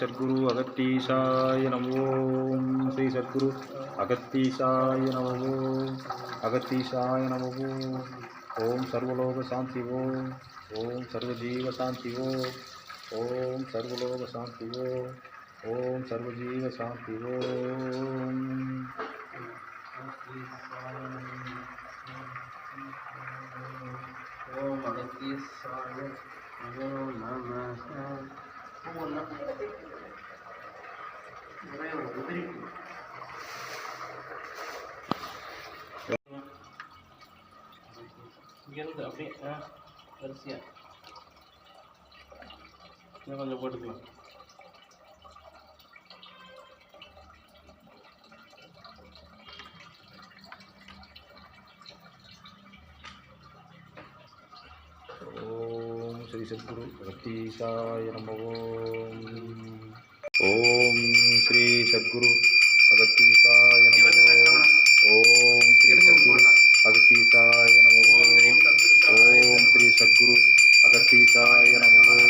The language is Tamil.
சத்குரு அகத்தீசாய நமோ. ஸ்ரீ சத்குரு அகத்தீசாய நமோ. அகத்தீசாய நமோ. ஓம் சர்வலோக சாந்தி ஓம். ஓம் சர்வஜீவ சாந்தி ஓம். ஓம் சர்வலோக சாந்தி ஓம். ஓம் சர்வஜீவ சாந்தி ஓம். ஓம் அகத்தீசாய நமோ நமः. இங்கேருந்து அப்படியே வரிசையாக இன்னும் கொஞ்சம் போட்டுக்கலாம். ஓம் ஸ்ரீ சத்குரு அகத்தீசாய நமோ. ஓம் ஸ்ரீ சத்குரு அகத்தீசாய நமோ. ஓம் ஸ்ரீ சத்குரு அகத்தீசாய நமோ. ஓம் ஸ்ரீ சத்குரு அகத்தீசாய நமோ.